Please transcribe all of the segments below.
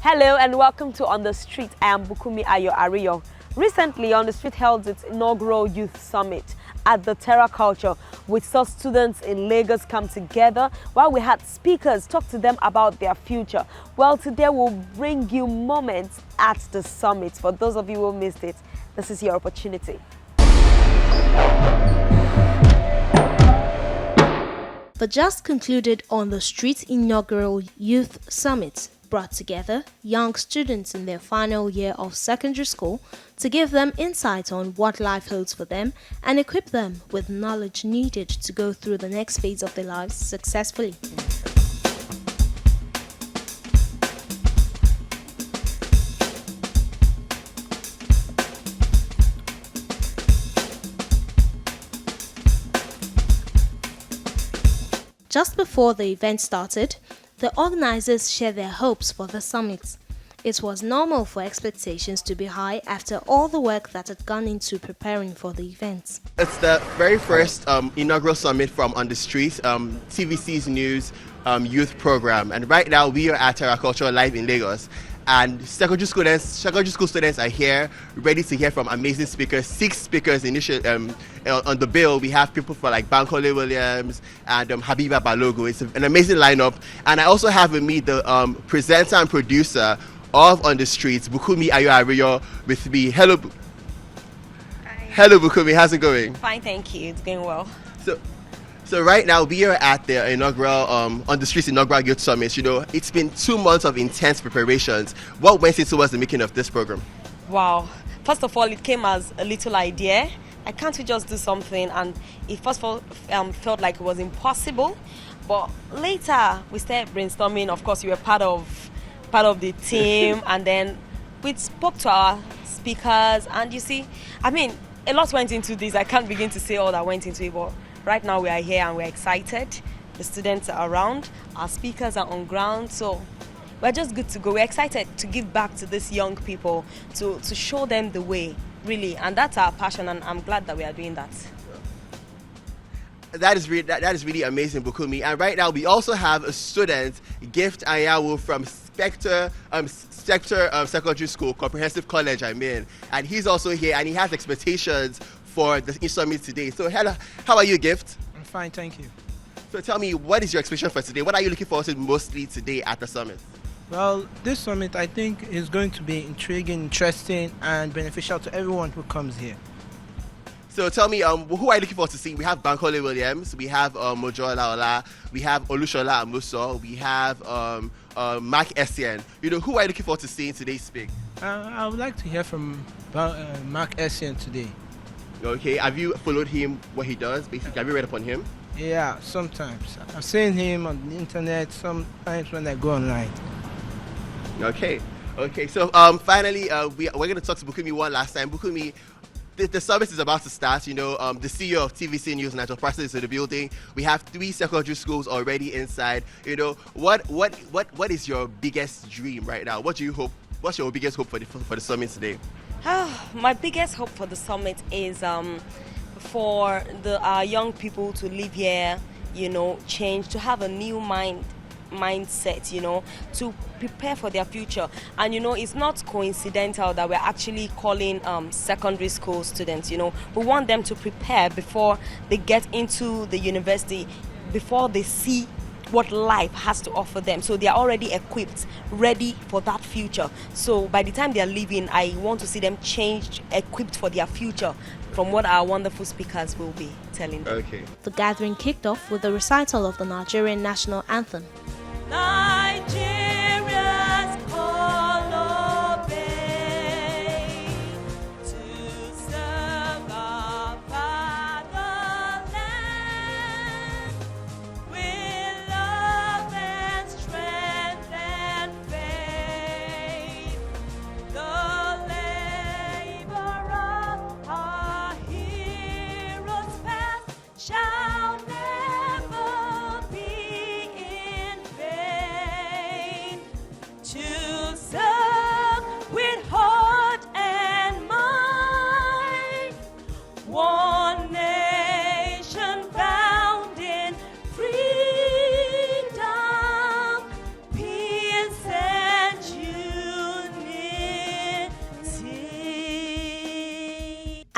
Hello and welcome to On the Street. I am Bukumi Ayo Ariyo. Recently, On the Street held its inaugural Youth Summit at the Terra Culture, which saw students in Lagos come together while we had speakers talk to them about their future. Well, today we'll bring you moments at the summit. For those of you who missed it, this is your opportunity. The just concluded On the Street inaugural Youth Summit brought together young students in their final year of secondary school to give them insight on what life holds for them and equip them with knowledge needed to go through the next phase of their lives successfully. Just before the event started, the organizers shared their hopes for the summit. It was normal for expectations to be high after all the work that had gone into preparing for the event. It's the very first inaugural summit from On the Street, TVC's news youth program. And right now we are at Terra Culture live in Lagos. And secondary school students are here, ready to hear from amazing speakers. 6 speakers initially on the bill. We have people for like Bankole Williams and Habiba Balogo. It's an amazing lineup. And I also have with me the presenter and producer of On the Streets, Bukumi Ayo Ariyo, with me. Hello. Hi. Hello, Bukumi. How's it going? Fine, thank you. It's going well. So right now we are at the inaugural On the Streets inaugural Youth Summit. You know, it's been 2 months of intense preparations. What went into the making of this program? Wow. First of all, it came as a little idea. Like, can't we just do something? And it first of all felt like it was impossible. But later, we started brainstorming. Of course, we were part of the team. And then we spoke to our speakers. And you see, I mean, a lot went into this. I can't begin to say all that went into it. But right now, we are here and we're excited. The students are around. Our speakers are on ground. So we're just good to go. We're excited to give back to these young people, to show them the way, really. And that's our passion, and I'm glad that we are doing that. That is really amazing, Bukumi. And right now we also have a student, Gift Ayawu from Spectre Secondary School, Comprehensive College, and he's also here, and he has expectations for the summit today. So hello, how are you, Gift? I'm fine, thank you. So tell me, what is your expectation for today? What are you looking forward to mostly today at the summit? Well, this summit I think is going to be intriguing, interesting, and beneficial to everyone who comes here. So tell me, who are you looking forward to seeing? We have Bankole Williams, we have Mojo Olaola, we have Olushola Amuso, we have Mark Essien. You know, who are you looking forward to seeing today speak? I would like to hear from Mark Essien today. Okay, have you followed him, what he does? Basically, have you read upon him? Yeah, sometimes. I've seen him on the internet, sometimes when I go online. Okay. So finally, we're going to talk to Bukumi one last time. Bukumi, the summit is about to start. You know, the CEO of TVC News, Nigel Parsons, is in the building. We have 3 secondary schools already inside. You know, what is your biggest dream right now? What do you hope? What's your biggest hope for the summit today? My biggest hope for the summit is for our young people to live here, you know, change, to have a new mindset, you know, to prepare for their future. And you know, it's not coincidental that we're actually calling secondary school students. You know, we want them to prepare before they get into the university, before they see what life has to offer them, so they are already equipped, ready for that future. So by the time they are leaving, I want to see them changed, equipped for their future, from what our wonderful speakers will be telling them. Okay. The gathering kicked off with the recital of the Nigerian national anthem. Nigeria's call obey to serve our fatherland with love and strength and faith. The labor of our heroes past shall never be in vain.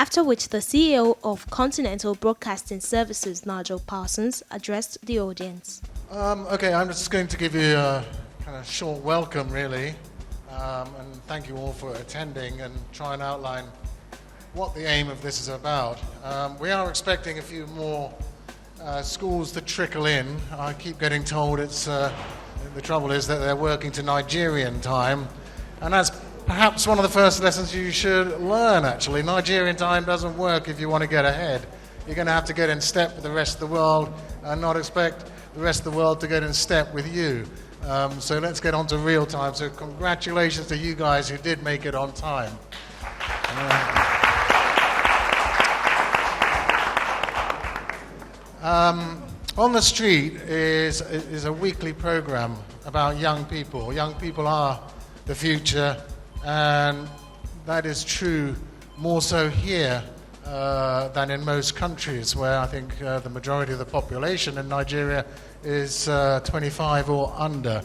After which the CEO of Continental Broadcasting Services, Nigel Parsons, addressed the audience. Okay, I'm just going to give you a kind of short welcome, really, and thank you all for attending and try and outline what the aim of this is about. We are expecting a few more schools to trickle in. I keep getting told it's the trouble is that they're working to Nigerian time, and that's perhaps one of the first lessons you should learn, actually. Nigerian time doesn't work if you want to get ahead. You're going to have to get in step with the rest of the world and not expect the rest of the world to get in step with you. So let's get on to real time. So congratulations to you guys who did make it on time. On the Street is a weekly program about young people. Young people are the future, and that is true more so here than in most countries, where I think the majority of the population in Nigeria is 25 or under,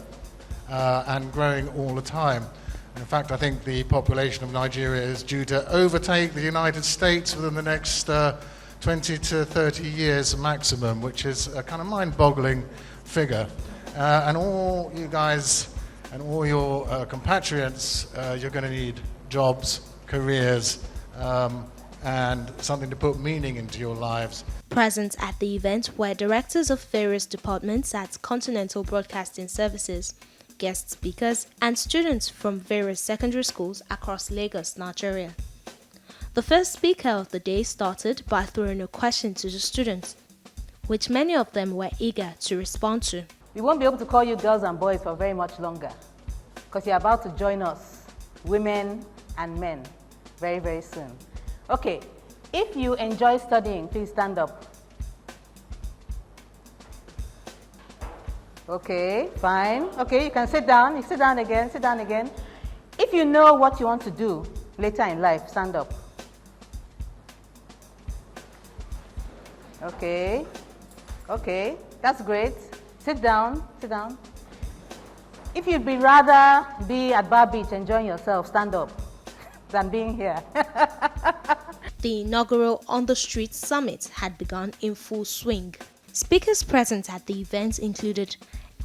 and growing all the time. In fact, I think the population of Nigeria is due to overtake the United States within the next 20 to 30 years maximum, which is a kind of mind-boggling figure. And all you guys and all your compatriots, you're going to need jobs, careers, and something to put meaning into your lives. Present at the event were directors of various departments at Continental Broadcasting Services, guest speakers, and students from various secondary schools across Lagos, Nigeria. The first speaker of the day started by throwing a question to the students, which many of them were eager to respond to. We won't be able to call you girls and boys for very much longer, because you're about to join us, women and men, very, very soon. Okay, if you enjoy studying, please stand up. Okay, fine. Okay, you can sit down. You sit down again, sit down again. If you know what you want to do later in life, stand up. Okay, okay, that's great. Sit down, sit down. If you'd be rather be at Bar Beach enjoying yourself, stand up, than being here. The inaugural On the Street Summit had begun in full swing. Speakers present at the event included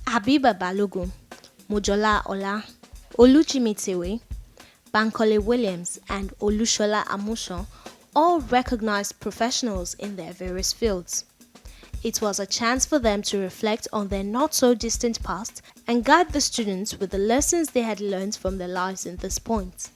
Habiba Balogun, Mojola Ola, Olujimi Tewe, Bankole Williams, and Olushola Amushon, all recognized professionals in their various fields. It was a chance for them to reflect on their not-so-distant past and guide the students with the lessons they had learned from their lives in this point.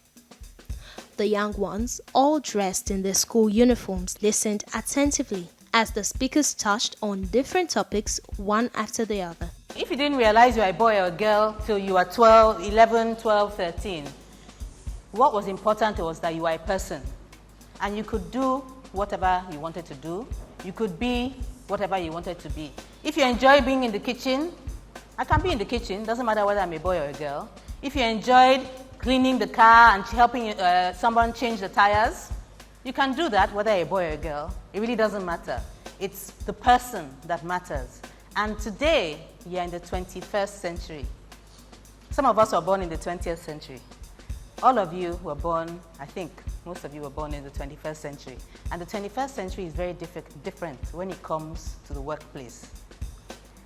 The young ones, all dressed in their school uniforms, listened attentively as the speakers touched on different topics one after the other. If you didn't realize you were a boy or a girl till you were 12, 11, 12, 13, what was important was that you were a person. And you could do whatever you wanted to do. You could be whatever you wanted to be. If you enjoy being in the kitchen, I can be in the kitchen, doesn't matter whether I'm a boy or a girl. If you enjoyed cleaning the car and helping someone change the tires, you can do that whether a boy or a girl. It really doesn't matter. It's the person that matters. And today, you're in the 21st century. Some of us were born in the 20th century. All of you were born, I think, most of you were born in the 21st century. And the 21st century is very different when it comes to the workplace.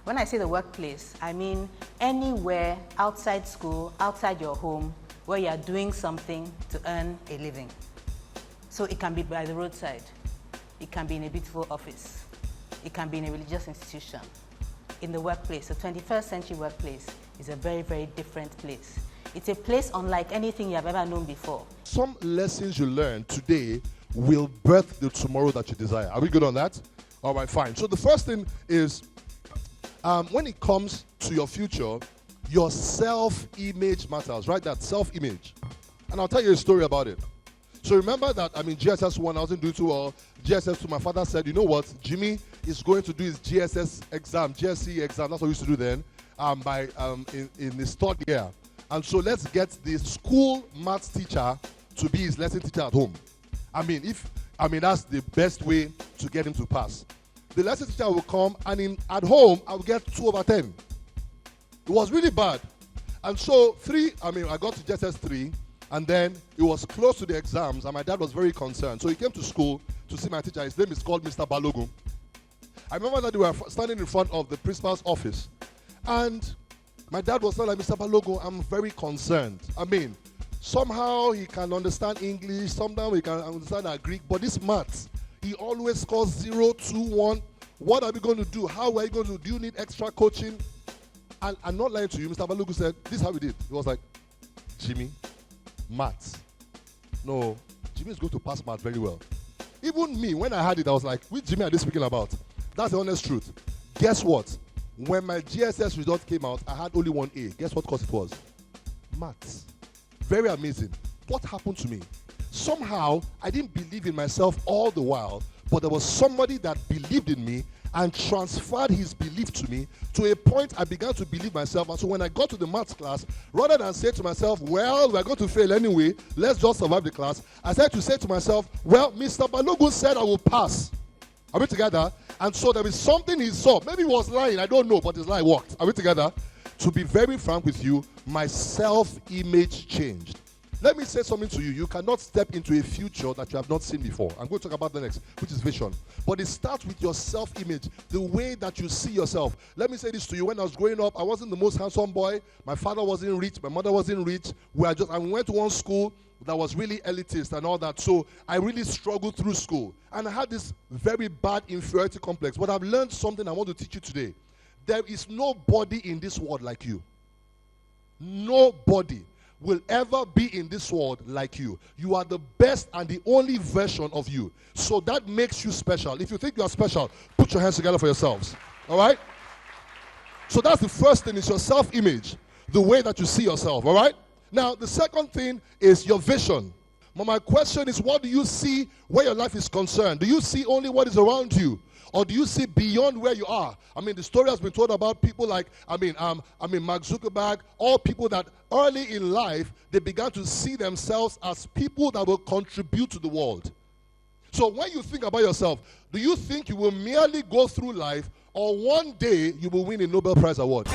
When I say the workplace, I mean anywhere outside school, outside your home, where you are doing something to earn a living. So it can be by the roadside. It can be in a beautiful office. It can be in a religious institution. In the workplace, the 21st century workplace is a very, very different place. It's a place unlike anything you have ever known before. Some lessons you learn today will birth the tomorrow that you desire. Are we good on that? All right, fine. So the first thing is, when it comes to your future, your self-image matters, right? That self-image. And I'll tell you a story about it. So remember that I'm in GSS 1, I wasn't doing too well. GSS 2, my father said, you know what, Jimmy is going to do his GSS exam, GSE exam, that's what we used to do then, in his third year. And so let's get the school maths teacher to be his lesson teacher at home. That's the best way to get him to pass. The lesson teacher will come, and at home, I will get 2/10. It was really bad. And so I got to GSS 3, And then it was close to the exams, and my dad was very concerned. So he came to school to see my teacher. His name is called Mr. Balogun. I remember that we were standing in front of the principal's office. And my dad was like, Mr. Balogun, I'm very concerned. I mean, somehow he can understand English, sometimes he can understand Greek, but this maths, he always scores 0, 2, 1. What are we going to do? How are you going to do? Do you need extra coaching? And I'm not lying to you. Mr. Balogun said, this is how we did. He was like, Jimmy, maths. No, Jimmy is going to pass maths very well. Even me, when I had it, I was like, which Jimmy are they speaking about? That's the honest truth. Guess what? When my GSS result came out, I had only one A. Guess what course it was? Maths. Very amazing. What happened to me? Somehow, I didn't believe in myself all the while, but there was somebody that believed in me and transferred his belief to me to a point I began to believe myself. And so when I got to the maths class, rather than say to myself, well, we're going to fail anyway, let's just survive the class, I said to say to myself, well, Mr. Balogun said I will pass. Are we together? And so there is something he saw. Maybe he was lying, I don't know, but his lie worked. Are we together? To be very frank with you, my self-image changed. Let me say something to you. You cannot step into a future that you have not seen before. I'm going to talk about the next, which is vision. But it starts with your self-image, the way that you see yourself. Let me say this to you. When I was growing up, I wasn't the most handsome boy. My father wasn't rich. My mother wasn't rich. I went to one school that was really elitist and all that. So I really struggled through school. And I had this very bad inferiority complex. But I've learned something I want to teach you today. There is nobody in this world like you. Nobody will ever be in this world like you. You are the best and the only version of you. So that makes you special. If you think you are special, put your hands together for yourselves. All right? So that's the first thing, is your self-image, the way that you see yourself. All right? Now, the second thing is your vision. But my question is, what do you see where your life is concerned? Do you see only what is around you? Or do you see beyond where you are? I mean, the story has been told about people like, Mark Zuckerberg, all people that early in life, they began to see themselves as people that will contribute to the world. So when you think about yourself, do you think you will merely go through life, or one day you will win a Nobel Prize award?